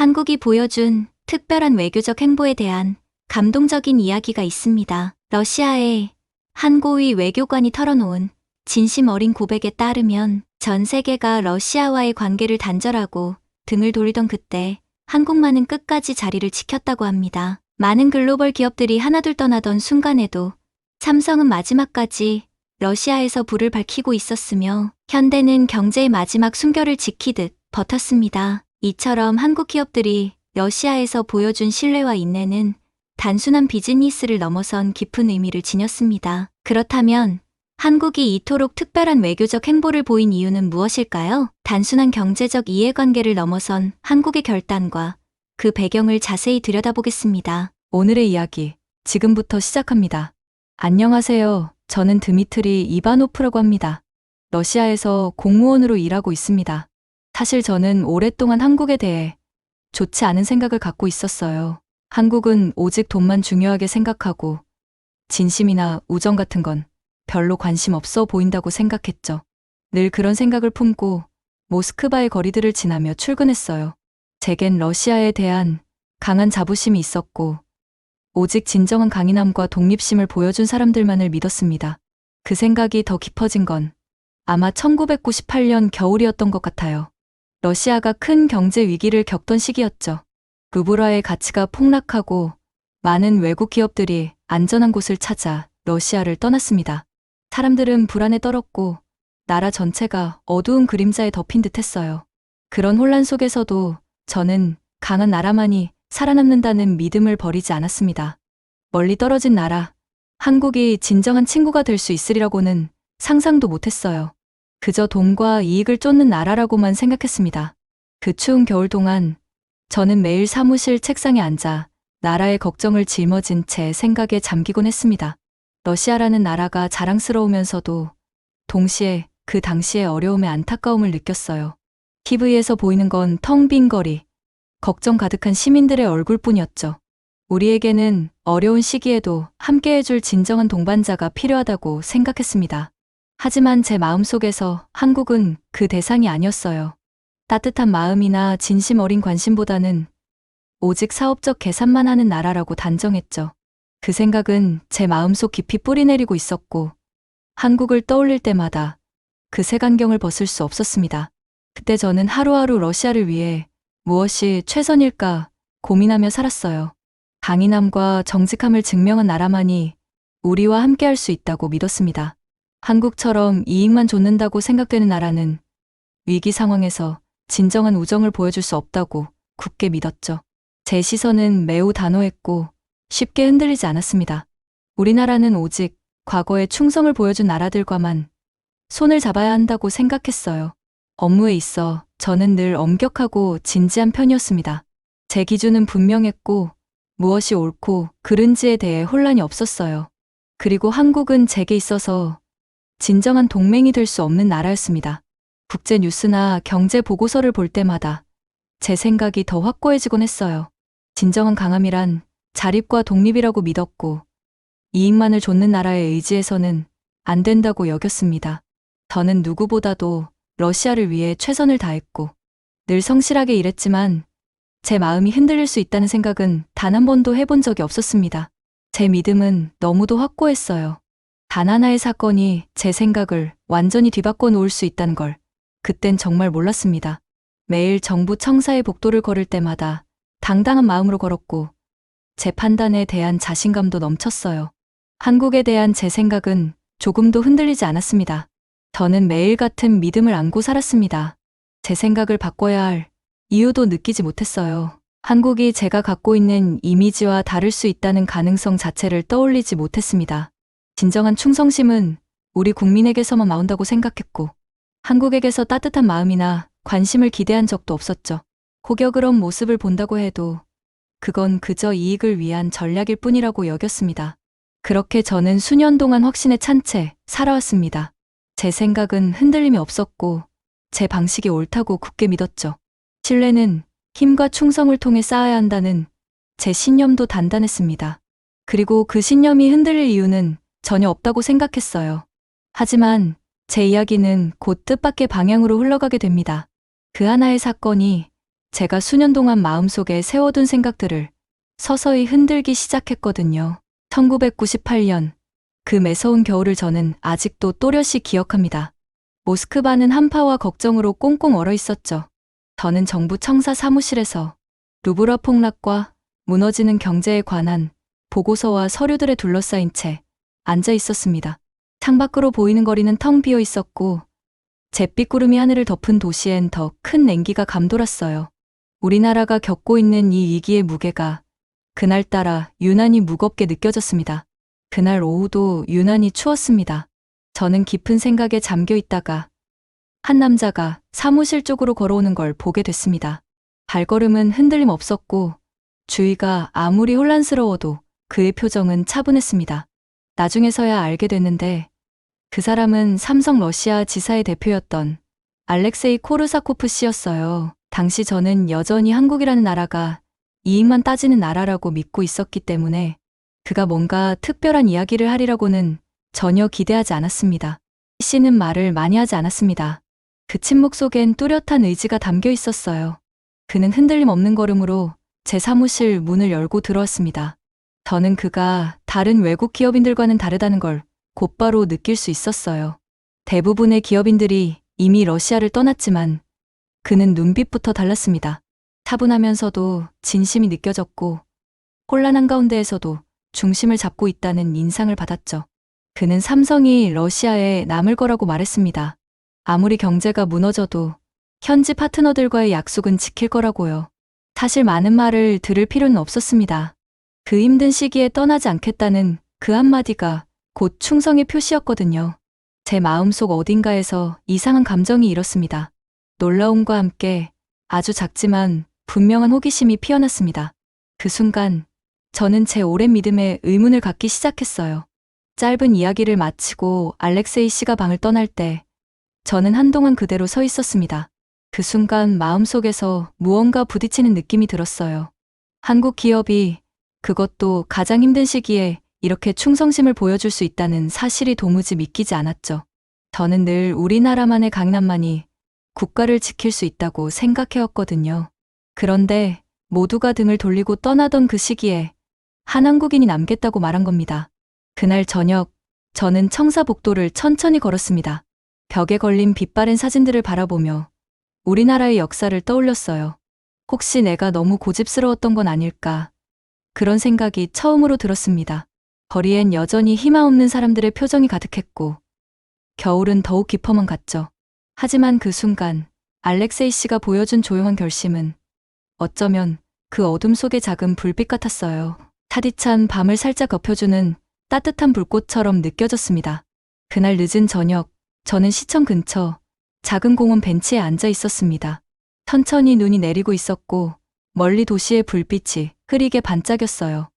한국이 보여준 특별한 외교적 행보에 대한 감동적인 이야기가 있습니다. 러시아의 한 고위 외교관이 털어놓은 진심 어린 고백에 따르면 전 세계가 러시아와의 관계를 단절하고 등을 돌리던 그때 한국만은 끝까지 자리를 지켰다고 합니다. 많은 글로벌 기업들이 하나둘 떠나던 순간에도 삼성은 마지막까지 러시아에서 불을 밝히고 있었으며 현대는 경제의 마지막 숨결을 지키듯 버텼습니다. 이처럼 한국 기업들이 러시아에서 보여준 신뢰와 인내는 단순한 비즈니스를 넘어선 깊은 의미를 지녔습니다. 그렇다면 한국이 이토록 특별한 외교적 행보를 보인 이유는 무엇일까요? 단순한 경제적 이해관계를 넘어선 한국의 결단과 그 배경을 자세히 들여다보겠습니다. 오늘의 이야기 지금부터 시작합니다. 안녕하세요. 저는 드미트리 이바노프라고 합니다. 러시아에서 공무원으로 일하고 있습니다. 사실 저는 오랫동안 한국에 대해 좋지 않은 생각을 갖고 있었어요. 한국은 오직 돈만 중요하게 생각하고 진심이나 우정 같은 건 별로 관심 없어 보인다고 생각했죠. 늘 그런 생각을 품고 모스크바의 거리들을 지나며 출근했어요. 제겐 러시아에 대한 강한 자부심이 있었고 오직 진정한 강인함과 독립심을 보여준 사람들만을 믿었습니다. 그 생각이 더 깊어진 건 아마 1998년 겨울이었던 것 같아요. 러시아가 큰 경제 위기를 겪던 시기였죠. 루블화의 가치가 폭락하고 많은 외국 기업들이 안전한 곳을 찾아 러시아를 떠났습니다. 사람들은 불안에 떨었고 나라 전체가 어두운 그림자에 덮인 듯했어요. 그런 혼란 속에서도 저는 강한 나라만이 살아남는다는 믿음을 버리지 않았습니다. 멀리 떨어진 나라, 한국이 진정한 친구가 될 수 있으리라고는 상상도 못했어요. 그저 돈과 이익을 쫓는 나라라고만 생각했습니다. 그 추운 겨울 동안 저는 매일 사무실 책상에 앉아 나라의 걱정을 짊어진 채 생각에 잠기곤 했습니다. 러시아라는 나라가 자랑스러우면서도 동시에 그 당시의 어려움에 안타까움을 느꼈어요. TV에서 보이는 건 텅 빈 거리, 걱정 가득한 시민들의 얼굴뿐이었죠. 우리에게는 어려운 시기에도 함께해줄 진정한 동반자가 필요하다고 생각했습니다. 하지만 제 마음속에서 한국은 그 대상이 아니었어요. 따뜻한 마음이나 진심 어린 관심보다는 오직 사업적 계산만 하는 나라라고 단정했죠. 그 생각은 제 마음속 깊이 뿌리내리고 있었고 한국을 떠올릴 때마다 그 색안경을 벗을 수 없었습니다. 그때 저는 하루하루 러시아를 위해 무엇이 최선일까 고민하며 살았어요. 강인함과 정직함을 증명한 나라만이 우리와 함께할 수 있다고 믿었습니다. 한국처럼 이익만 좇는다고 생각되는 나라는 위기 상황에서 진정한 우정을 보여줄 수 없다고 굳게 믿었죠. 제 시선은 매우 단호했고 쉽게 흔들리지 않았습니다. 우리나라는 오직 과거에 충성을 보여준 나라들과만 손을 잡아야 한다고 생각했어요. 업무에 있어 저는 늘 엄격하고 진지한 편이었습니다. 제 기준은 분명했고 무엇이 옳고 그른지에 대해 혼란이 없었어요. 그리고 한국은 제게 있어서 진정한 동맹이 될 수 없는 나라였습니다. 국제 뉴스나 경제 보고서를 볼 때마다 제 생각이 더 확고해지곤 했어요. 진정한 강함이란 자립과 독립이라고 믿었고 이익만을 좇는 나라의 의지에서는 안 된다고 여겼습니다. 저는 누구보다도 러시아를 위해 최선을 다했고 늘 성실하게 일했지만 제 마음이 흔들릴 수 있다는 생각은 단 한 번도 해본 적이 없었습니다. 제 믿음은 너무도 확고했어요. 단 하나의 사건이 제 생각을 완전히 뒤바꿔 놓을 수 있다는 걸 그땐 정말 몰랐습니다. 매일 정부 청사에 복도를 걸을 때마다 당당한 마음으로 걸었고 제 판단에 대한 자신감도 넘쳤어요. 한국에 대한 제 생각은 조금도 흔들리지 않았습니다. 저는 매일 같은 믿음을 안고 살았습니다. 제 생각을 바꿔야 할 이유도 느끼지 못했어요. 한국이 제가 갖고 있는 이미지와 다를 수 있다는 가능성 자체를 떠올리지 못했습니다. 진정한 충성심은 우리 국민에게서만 나온다고 생각했고 한국에게서 따뜻한 마음이나 관심을 기대한 적도 없었죠. 호격을 모습을 본다고 해도 그건 그저 이익을 위한 전략일 뿐이라고 여겼습니다. 그렇게 저는 수년 동안 확신에 찬 채 살아왔습니다. 제 생각은 흔들림이 없었고 제 방식이 옳다고 굳게 믿었죠. 신뢰는 힘과 충성을 통해 쌓아야 한다는 제 신념도 단단했습니다. 그리고 그 신념이 흔들릴 이유는 전혀 없다고 생각했어요. 하지만 제 이야기는 곧 뜻밖의 방향으로 흘러가게 됩니다. 그 하나의 사건이 제가 수년 동안 마음속에 세워둔 생각들을 서서히 흔들기 시작했거든요. 1998년, 그 매서운 겨울을 저는 아직도 또렷이 기억합니다. 모스크바는 한파와 걱정으로 꽁꽁 얼어 있었죠. 저는 정부 청사 사무실에서 루브라 폭락과 무너지는 경제에 관한 보고서와 서류들에 둘러싸인 채 앉아 있었습니다. 창밖으로 보이는 거리는 텅 비어 있었고 잿빛 구름이 하늘을 덮은 도시엔 더 큰 냉기가 감돌았어요. 우리나라가 겪고 있는 이 위기의 무게가 그날따라 유난히 무겁게 느껴졌습니다. 그날 오후도 유난히 추웠습니다. 저는 깊은 생각에 잠겨 있다가 한 남자가 사무실 쪽으로 걸어오는 걸 보게 됐습니다. 발걸음은 흔들림 없었고 주위가 아무리 혼란스러워도 그의 표정은 차분했습니다. 나중에서야 알게 됐는데 그 사람은 삼성 러시아 지사의 대표였던 알렉세이 코르사코프 씨였어요. 당시 저는 여전히 한국이라는 나라가 이익만 따지는 나라라고 믿고 있었기 때문에 그가 뭔가 특별한 이야기를 하리라고는 전혀 기대하지 않았습니다. 씨는 말을 많이 하지 않았습니다. 그 침묵 속엔 뚜렷한 의지가 담겨 있었어요. 그는 흔들림 없는 걸음으로 제 사무실 문을 열고 들어왔습니다. 저는 그가 다른 외국 기업인들과는 다르다는 걸 곧바로 느낄 수 있었어요. 대부분의 기업인들이 이미 러시아를 떠났지만 그는 눈빛부터 달랐습니다. 차분하면서도 진심이 느껴졌고 혼란한 가운데에서도 중심을 잡고 있다는 인상을 받았죠. 그는 삼성이 러시아에 남을 거라고 말했습니다. 아무리 경제가 무너져도 현지 파트너들과의 약속은 지킬 거라고요. 사실 많은 말을 들을 필요는 없었습니다. 그 힘든 시기에 떠나지 않겠다는 그 한마디가 곧 충성의 표시였거든요. 제 마음속 어딘가에서 이상한 감정이 일었습니다. 놀라움과 함께 아주 작지만 분명한 호기심이 피어났습니다. 그 순간 저는 제 오랜 믿음에 의문을 갖기 시작했어요. 짧은 이야기를 마치고 알렉세이 씨가 방을 떠날 때 저는 한동안 그대로 서 있었습니다. 그 순간 마음속에서 무언가 부딪히는 느낌이 들었어요. 한국 기업이 그것도 가장 힘든 시기에 이렇게 충성심을 보여줄 수 있다는 사실이 도무지 믿기지 않았죠. 저는 늘 우리나라만의 강남만이 국가를 지킬 수 있다고 생각해왔거든요. 그런데 모두가 등을 돌리고 떠나던 그 시기에 한 한국인이 남겠다고 말한 겁니다. 그날 저녁, 저는 청사복도를 천천히 걸었습니다. 벽에 걸린 빛바랜 사진들을 바라보며 우리나라의 역사를 떠올렸어요. 혹시 내가 너무 고집스러웠던 건 아닐까? 그런 생각이 처음으로 들었습니다. 거리엔 여전히 희망 없는 사람들의 표정이 가득했고 겨울은 더욱 깊어만 갔죠. 하지만 그 순간 알렉세이 씨가 보여준 조용한 결심은 어쩌면 그 어둠 속의 작은 불빛 같았어요. 차디찬 밤을 살짝 덮여주는 따뜻한 불꽃처럼 느껴졌습니다. 그날 늦은 저녁, 저는 시청 근처 작은 공원 벤치에 앉아 있었습니다. 천천히 눈이 내리고 있었고 멀리 도시의 불빛이 흐리게 반짝였어요.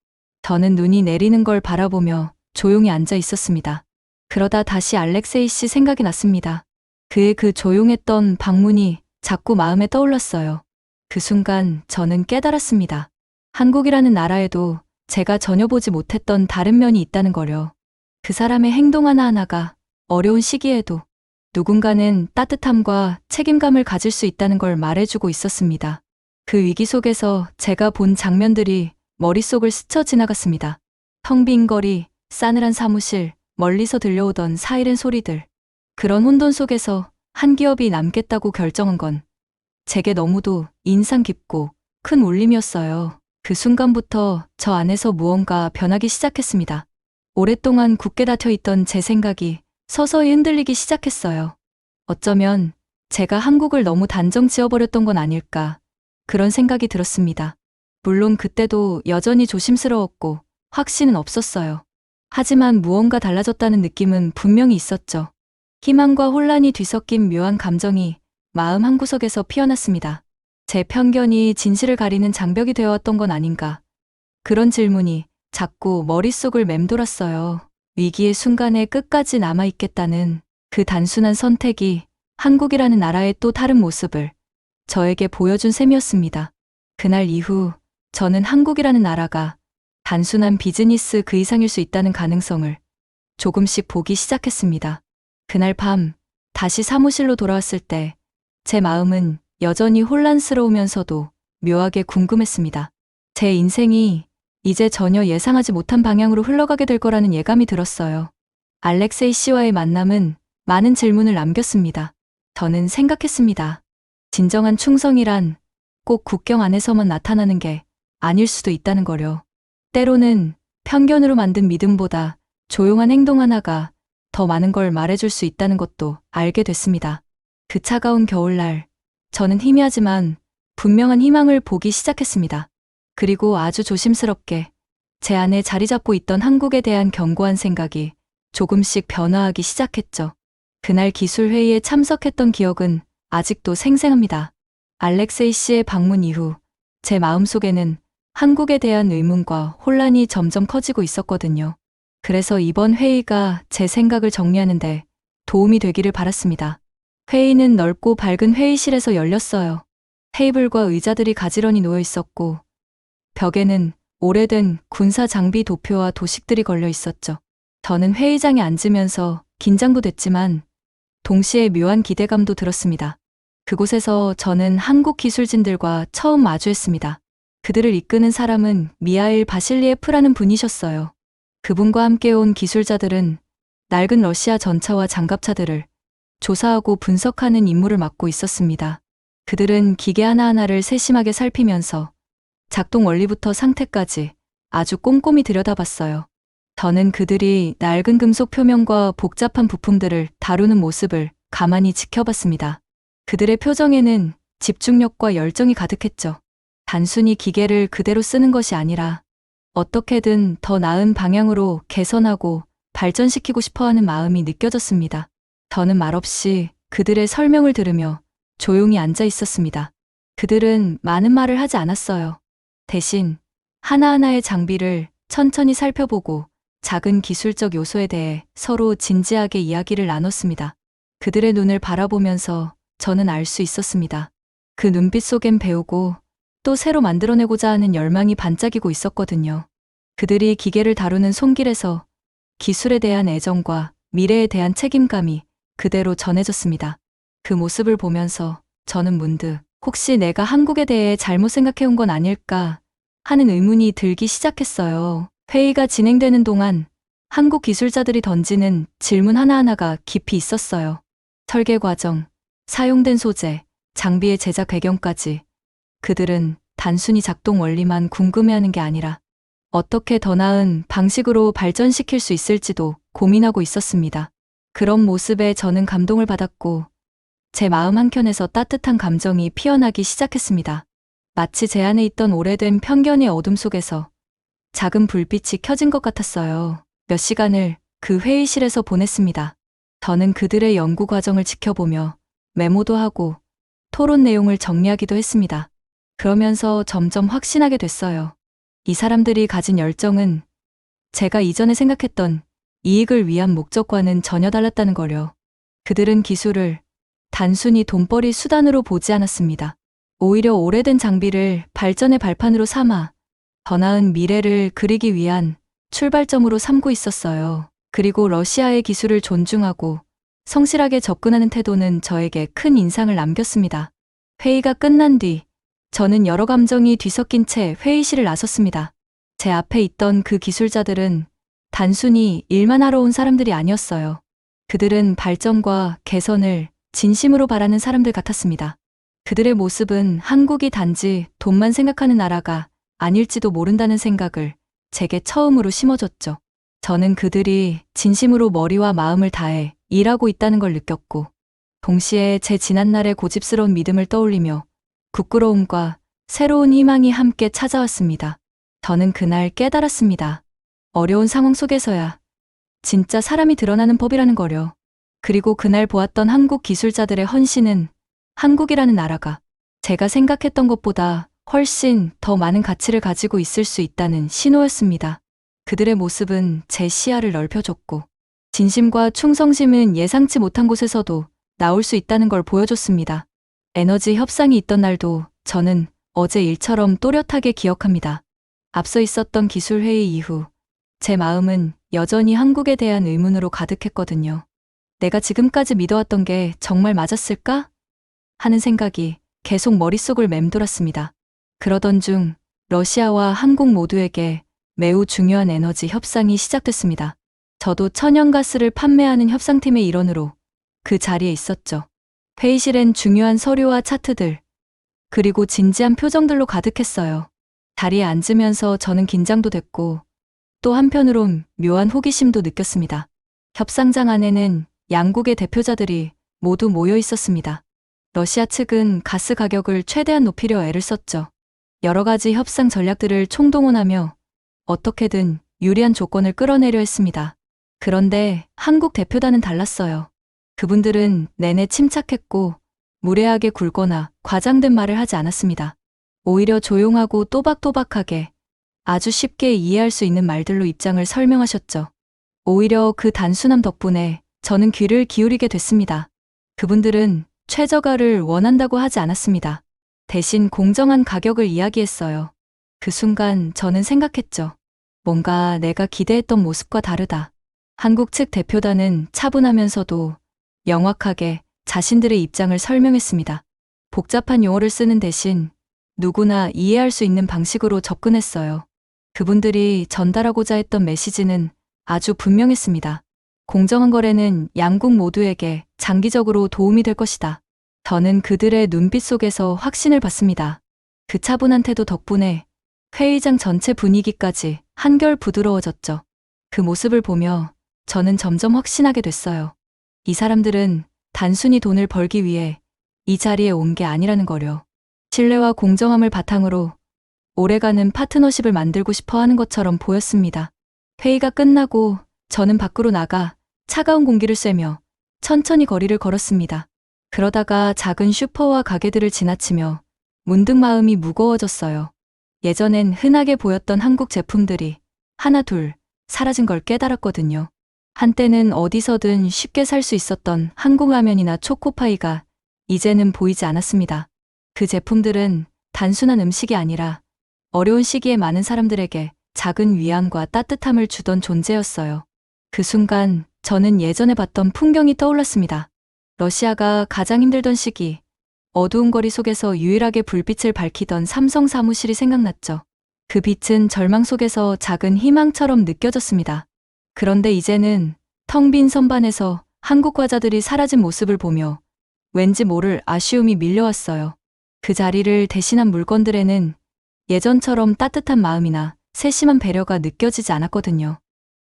저는 눈이 내리는 걸 바라보며 조용히 앉아 있었습니다. 그러다 다시 알렉세이 씨 생각이 났습니다. 그의 그 조용했던 방문이 자꾸 마음에 떠올랐어요. 그 순간 저는 깨달았습니다. 한국이라는 나라에도 제가 전혀 보지 못했던 다른 면이 있다는 거요. 그 사람의 행동 하나하나가 어려운 시기에도 누군가는 따뜻함과 책임감을 가질 수 있다는 걸 말해주고 있었습니다. 그 위기 속에서 제가 본 장면들이 머릿속을 스쳐 지나갔습니다. 텅 빈 거리, 싸늘한 사무실, 멀리서 들려오던 사이렌 소리들. 그런 혼돈 속에서 한 기업이 남겠다고 결정한 건 제게 너무도 인상 깊고 큰 울림이었어요. 그 순간부터 저 안에서 무언가 변하기 시작했습니다. 오랫동안 굳게 닫혀있던 제 생각이 서서히 흔들리기 시작했어요. 어쩌면 제가 한국을 너무 단정 지어버렸던 건 아닐까, 그런 생각이 들었습니다. 물론 그때도 여전히 조심스러웠고 확신은 없었어요. 하지만 무언가 달라졌다는 느낌은 분명히 있었죠. 희망과 혼란이 뒤섞인 묘한 감정이 마음 한구석에서 피어났습니다. 제 편견이 진실을 가리는 장벽이 되어왔던 건 아닌가. 그런 질문이 자꾸 머릿속을 맴돌았어요. 위기의 순간에 끝까지 남아있겠다는 그 단순한 선택이 한국이라는 나라의 또 다른 모습을 저에게 보여준 셈이었습니다. 그날 이후 저는 한국이라는 나라가 단순한 비즈니스 그 이상일 수 있다는 가능성을 조금씩 보기 시작했습니다. 그날 밤 다시 사무실로 돌아왔을 때 제 마음은 여전히 혼란스러우면서도 묘하게 궁금했습니다. 제 인생이 이제 전혀 예상하지 못한 방향으로 흘러가게 될 거라는 예감이 들었어요. 알렉세이 씨와의 만남은 많은 질문을 남겼습니다. 저는 생각했습니다. 진정한 충성이란 꼭 국경 안에서만 나타나는 게 아닐 수도 있다는 거요. 때로는 편견으로 만든 믿음보다 조용한 행동 하나가 더 많은 걸 말해줄 수 있다는 것도 알게 됐습니다. 그 차가운 겨울날, 저는 희미하지만 분명한 희망을 보기 시작했습니다. 그리고 아주 조심스럽게 제 안에 자리 잡고 있던 한국에 대한 견고한 생각이 조금씩 변화하기 시작했죠. 그날 기술회의에 참석했던 기억은 아직도 생생합니다. 알렉세이 씨의 방문 이후 제 마음속에는 한국에 대한 의문과 혼란이 점점 커지고 있었거든요. 그래서 이번 회의가 제 생각을 정리하는데 도움이 되기를 바랐습니다. 회의는 넓고 밝은 회의실에서 열렸어요. 테이블과 의자들이 가지런히 놓여 있었고 벽에는 오래된 군사 장비 도표와 도식들이 걸려 있었죠. 저는 회의장에 앉으면서 긴장도 됐지만 동시에 묘한 기대감도 들었습니다. 그곳에서 저는 한국 기술진들과 처음 마주했습니다. 그들을 이끄는 사람은 미하일 바실리에프라는 분이셨어요. 그분과 함께 온 기술자들은 낡은 러시아 전차와 장갑차들을 조사하고 분석하는 임무를 맡고 있었습니다. 그들은 기계 하나하나를 세심하게 살피면서 작동 원리부터 상태까지 아주 꼼꼼히 들여다봤어요. 저는 그들이 낡은 금속 표면과 복잡한 부품들을 다루는 모습을 가만히 지켜봤습니다. 그들의 표정에는 집중력과 열정이 가득했죠. 단순히 기계를 그대로 쓰는 것이 아니라 어떻게든 더 나은 방향으로 개선하고 발전시키고 싶어하는 마음이 느껴졌습니다. 저는 말없이 그들의 설명을 들으며 조용히 앉아 있었습니다. 그들은 많은 말을 하지 않았어요. 대신 하나하나의 장비를 천천히 살펴보고 작은 기술적 요소에 대해 서로 진지하게 이야기를 나눴습니다. 그들의 눈을 바라보면서 저는 알 수 있었습니다. 그 눈빛 속엔 배우고 또 새로 만들어내고자 하는 열망이 반짝이고 있었거든요. 그들이 기계를 다루는 손길에서 기술에 대한 애정과 미래에 대한 책임감이 그대로 전해졌습니다. 그 모습을 보면서 저는 문득 혹시 내가 한국에 대해 잘못 생각해온 건 아닐까 하는 의문이 들기 시작했어요. 회의가 진행되는 동안 한국 기술자들이 던지는 질문 하나하나가 깊이 있었어요. 설계 과정, 사용된 소재, 장비의 제작 배경까지 그들은 단순히 작동 원리만 궁금해하는 게 아니라 어떻게 더 나은 방식으로 발전시킬 수 있을지도 고민하고 있었습니다. 그런 모습에 저는 감동을 받았고 제 마음 한켠에서 따뜻한 감정이 피어나기 시작했습니다. 마치 제 안에 있던 오래된 편견의 어둠 속에서 작은 불빛이 켜진 것 같았어요. 몇 시간을 그 회의실에서 보냈습니다. 저는 그들의 연구 과정을 지켜보며 메모도 하고 토론 내용을 정리하기도 했습니다. 그러면서 점점 확신하게 됐어요. 이 사람들이 가진 열정은 제가 이전에 생각했던 이익을 위한 목적과는 전혀 달랐다는 거요. 그들은 기술을 단순히 돈벌이 수단으로 보지 않았습니다. 오히려 오래된 장비를 발전의 발판으로 삼아 더 나은 미래를 그리기 위한 출발점으로 삼고 있었어요. 그리고 러시아의 기술을 존중하고 성실하게 접근하는 태도는 저에게 큰 인상을 남겼습니다. 회의가 끝난 뒤 저는 여러 감정이 뒤섞인 채 회의실을 나섰습니다. 제 앞에 있던 그 기술자들은 단순히 일만 하러 온 사람들이 아니었어요. 그들은 발전과 개선을 진심으로 바라는 사람들 같았습니다. 그들의 모습은 한국이 단지 돈만 생각하는 나라가 아닐지도 모른다는 생각을 제게 처음으로 심어줬죠. 저는 그들이 진심으로 머리와 마음을 다해 일하고 있다는 걸 느꼈고 동시에 제 지난날의 고집스러운 믿음을 떠올리며 부끄러움과 새로운 희망이 함께 찾아왔습니다. 저는 그날 깨달았습니다. 어려운 상황 속에서야 진짜 사람이 드러나는 법이라는 거려. 그리고 그날 보았던 한국 기술자들의 헌신은 한국이라는 나라가 제가 생각했던 것보다 훨씬 더 많은 가치를 가지고 있을 수 있다는 신호였습니다. 그들의 모습은 제 시야를 넓혀줬고 진심과 충성심은 예상치 못한 곳에서도 나올 수 있다는 걸 보여줬습니다. 에너지 협상이 있던 날도 저는 어제 일처럼 또렷하게 기억합니다. 앞서 있었던 기술회의 이후 제 마음은 여전히 한국에 대한 의문으로 가득했거든요. 내가 지금까지 믿어왔던 게 정말 맞았을까? 하는 생각이 계속 머릿속을 맴돌았습니다. 그러던 중 러시아와 한국 모두에게 매우 중요한 에너지 협상이 시작됐습니다. 저도 천연가스를 판매하는 협상팀의 일원으로 그 자리에 있었죠. 회의실엔 중요한 서류와 차트들, 그리고 진지한 표정들로 가득했어요. 자리에 앉으면서 저는 긴장도 됐고 또 한편으론 묘한 호기심도 느꼈습니다. 협상장 안에는 양국의 대표자들이 모두 모여 있었습니다. 러시아 측은 가스 가격을 최대한 높이려 애를 썼죠. 여러 가지 협상 전략들을 총동원하며 어떻게든 유리한 조건을 끌어내려 했습니다. 그런데 한국 대표단은 달랐어요. 그분들은 내내 침착했고 무례하게 굴거나 과장된 말을 하지 않았습니다. 오히려 조용하고 또박또박하게 아주 쉽게 이해할 수 있는 말들로 입장을 설명하셨죠. 오히려 그 단순함 덕분에 저는 귀를 기울이게 됐습니다. 그분들은 최저가를 원한다고 하지 않았습니다. 대신 공정한 가격을 이야기했어요. 그 순간 저는 생각했죠. 뭔가 내가 기대했던 모습과 다르다. 한국 측 대표단은 차분하면서도 명확하게 자신들의 입장을 설명했습니다. 복잡한 용어를 쓰는 대신 누구나 이해할 수 있는 방식으로 접근했어요. 그분들이 전달하고자 했던 메시지는 아주 분명했습니다. 공정한 거래는 양국 모두에게 장기적으로 도움이 될 것이다. 저는 그들의 눈빛 속에서 확신을 받습니다. 그 차분한 태도 덕분에 회의장 전체 분위기까지 한결 부드러워졌죠. 그 모습을 보며 저는 점점 확신하게 됐어요. 이 사람들은 단순히 돈을 벌기 위해 이 자리에 온 게 아니라는 거려. 신뢰와 공정함을 바탕으로 오래가는 파트너십을 만들고 싶어 하는 것처럼 보였습니다. 회의가 끝나고 저는 밖으로 나가 차가운 공기를 쐬며 천천히 거리를 걸었습니다. 그러다가 작은 슈퍼와 가게들을 지나치며 문득 마음이 무거워졌어요. 예전엔 흔하게 보였던 한국 제품들이 하나 둘 사라진 걸 깨달았거든요. 한때는 어디서든 쉽게 살 수 있었던 한국 라면이나 초코파이가 이제는 보이지 않았습니다. 그 제품들은 단순한 음식이 아니라 어려운 시기에 많은 사람들에게 작은 위안과 따뜻함을 주던 존재였어요. 그 순간 저는 예전에 봤던 풍경이 떠올랐습니다. 러시아가 가장 힘들던 시기, 어두운 거리 속에서 유일하게 불빛을 밝히던 삼성 사무실이 생각났죠. 그 빛은 절망 속에서 작은 희망처럼 느껴졌습니다. 그런데 이제는 텅 빈 선반에서 한국 과자들이 사라진 모습을 보며 왠지 모를 아쉬움이 밀려왔어요. 그 자리를 대신한 물건들에는 예전처럼 따뜻한 마음이나 세심한 배려가 느껴지지 않았거든요.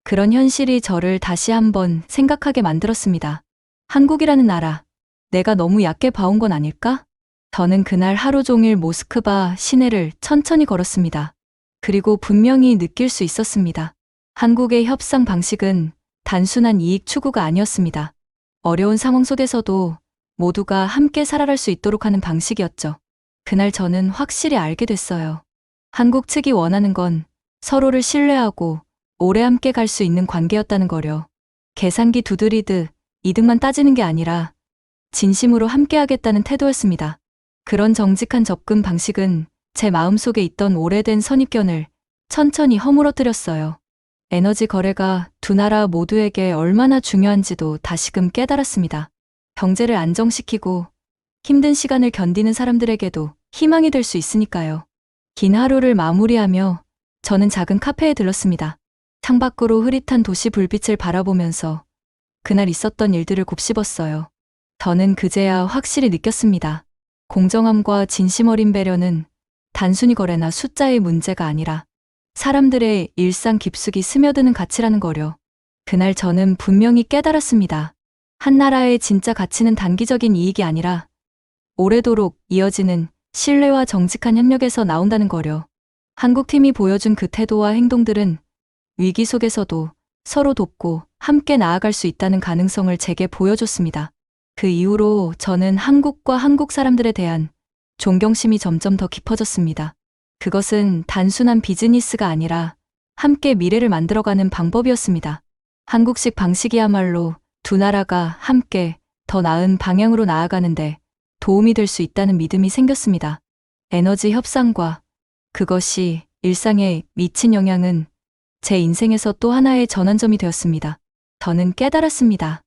그런 현실이 저를 다시 한번 생각하게 만들었습니다. 한국이라는 나라, 내가 너무 얕게 봐온 건 아닐까? 저는 그날 하루 종일 모스크바 시내를 천천히 걸었습니다. 그리고 분명히 느낄 수 있었습니다. 한국의 협상 방식은 단순한 이익 추구가 아니었습니다. 어려운 상황 속에서도 모두가 함께 살아갈 수 있도록 하는 방식이었죠. 그날 저는 확실히 알게 됐어요. 한국 측이 원하는 건 서로를 신뢰하고 오래 함께 갈 수 있는 관계였다는 거려. 계산기 두드리듯 이득만 따지는 게 아니라 진심으로 함께하겠다는 태도였습니다. 그런 정직한 접근 방식은 제 마음속에 있던 오래된 선입견을 천천히 허물어뜨렸어요. 에너지 거래가 두 나라 모두에게 얼마나 중요한지도 다시금 깨달았습니다. 경제를 안정시키고 힘든 시간을 견디는 사람들에게도 희망이 될 수 있으니까요. 긴 하루를 마무리하며 저는 작은 카페에 들렀습니다. 창밖으로 흐릿한 도시 불빛을 바라보면서 그날 있었던 일들을 곱씹었어요. 저는 그제야 확실히 느꼈습니다. 공정함과 진심 어린 배려는 단순히 거래나 숫자의 문제가 아니라 사람들의 일상 깊숙이 스며드는 가치라는 거려. 그날 저는 분명히 깨달았습니다. 한 나라의 진짜 가치는 단기적인 이익이 아니라 오래도록 이어지는 신뢰와 정직한 협력에서 나온다는 거려. 한국팀이 보여준 그 태도와 행동들은 위기 속에서도 서로 돕고 함께 나아갈 수 있다는 가능성을 제게 보여줬습니다. 그 이후로 저는 한국과 한국 사람들에 대한 존경심이 점점 더 깊어졌습니다. 그것은 단순한 비즈니스가 아니라 함께 미래를 만들어가는 방법이었습니다. 한국식 방식이야말로 두 나라가 함께 더 나은 방향으로 나아가는데 도움이 될 수 있다는 믿음이 생겼습니다. 에너지 협상과 그것이 일상에 미친 영향은 제 인생에서 또 하나의 전환점이 되었습니다. 저는 깨달았습니다.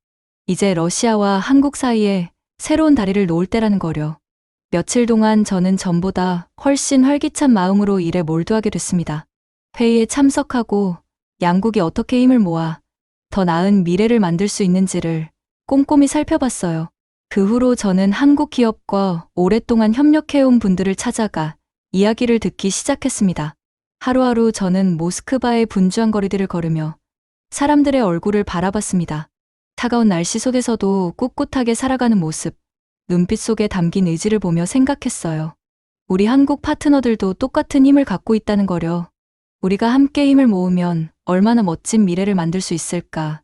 이제 러시아와 한국 사이에 새로운 다리를 놓을 때라는 거려. 며칠 동안 저는 전보다 훨씬 활기찬 마음으로 일에 몰두하게 됐습니다. 회의에 참석하고 양국이 어떻게 힘을 모아 더 나은 미래를 만들 수 있는지를 꼼꼼히 살펴봤어요. 그 후로 저는 한국 기업과 오랫동안 협력해온 분들을 찾아가 이야기를 듣기 시작했습니다. 하루하루 저는 모스크바의 분주한 거리들을 걸으며 사람들의 얼굴을 바라봤습니다. 차가운 날씨 속에서도 꿋꿋하게 살아가는 모습, 눈빛 속에 담긴 의지를 보며 생각했어요. 우리 한국 파트너들도 똑같은 힘을 갖고 있다는 거려. 우리가 함께 힘을 모으면 얼마나 멋진 미래를 만들 수 있을까.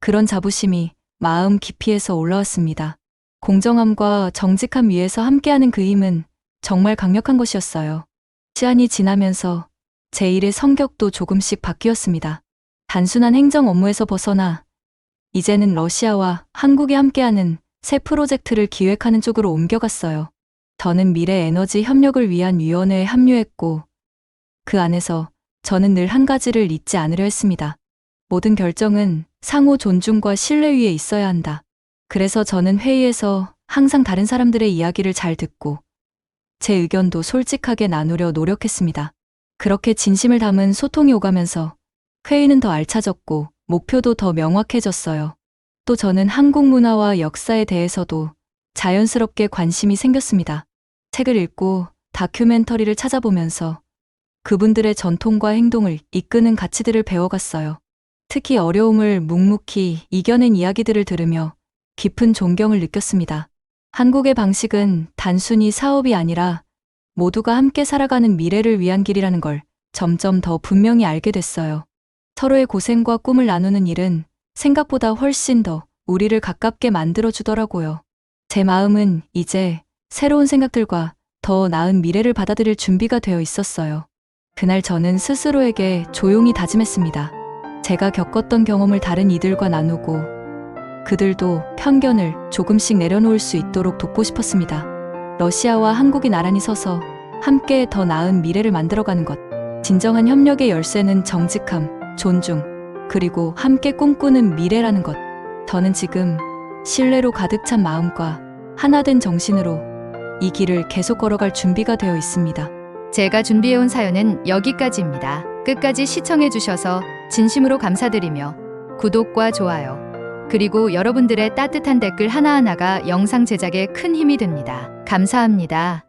그런 자부심이 마음 깊이에서 올라왔습니다. 공정함과 정직함 위에서 함께하는 그 힘은 정말 강력한 것이었어요. 시간이 지나면서 제 일의 성격도 조금씩 바뀌었습니다. 단순한 행정 업무에서 벗어나 이제는 러시아와 한국이 함께하는 새 프로젝트를 기획하는 쪽으로 옮겨갔어요. 저는 미래 에너지 협력을 위한 위원회에 합류했고 그 안에서 저는 늘 한 가지를 잊지 않으려 했습니다. 모든 결정은 상호 존중과 신뢰 위에 있어야 한다. 그래서 저는 회의에서 항상 다른 사람들의 이야기를 잘 듣고 제 의견도 솔직하게 나누려 노력했습니다. 그렇게 진심을 담은 소통이 오가면서 회의는 더 알차졌고 목표도 더 명확해졌어요. 또 저는 한국 문화와 역사에 대해서도 자연스럽게 관심이 생겼습니다. 책을 읽고 다큐멘터리를 찾아보면서 그분들의 전통과 행동을 이끄는 가치들을 배워갔어요. 특히 어려움을 묵묵히 이겨낸 이야기들을 들으며 깊은 존경을 느꼈습니다. 한국의 방식은 단순히 사업이 아니라 모두가 함께 살아가는 미래를 위한 길이라는 걸 점점 더 분명히 알게 됐어요. 서로의 고생과 꿈을 나누는 일은 생각보다 훨씬 더 우리를 가깝게 만들어주더라고요. 제 마음은 이제 새로운 생각들과 더 나은 미래를 받아들일 준비가 되어 있었어요. 그날 저는 스스로에게 조용히 다짐했습니다. 제가 겪었던 경험을 다른 이들과 나누고 그들도 편견을 조금씩 내려놓을 수 있도록 돕고 싶었습니다. 러시아와 한국이 나란히 서서 함께 더 나은 미래를 만들어가는 것. 진정한 협력의 열쇠는 정직함, 존중, 그리고 함께 꿈꾸는 미래라는 것. 저는 지금 신뢰로 가득 찬 마음과 하나된 정신으로 이 길을 계속 걸어갈 준비가 되어 있습니다. 제가 준비해온 사연은 여기까지입니다. 끝까지 시청해주셔서 진심으로 감사드리며 구독과 좋아요, 그리고 여러분들의 따뜻한 댓글 하나하나가 영상 제작에 큰 힘이 됩니다. 감사합니다.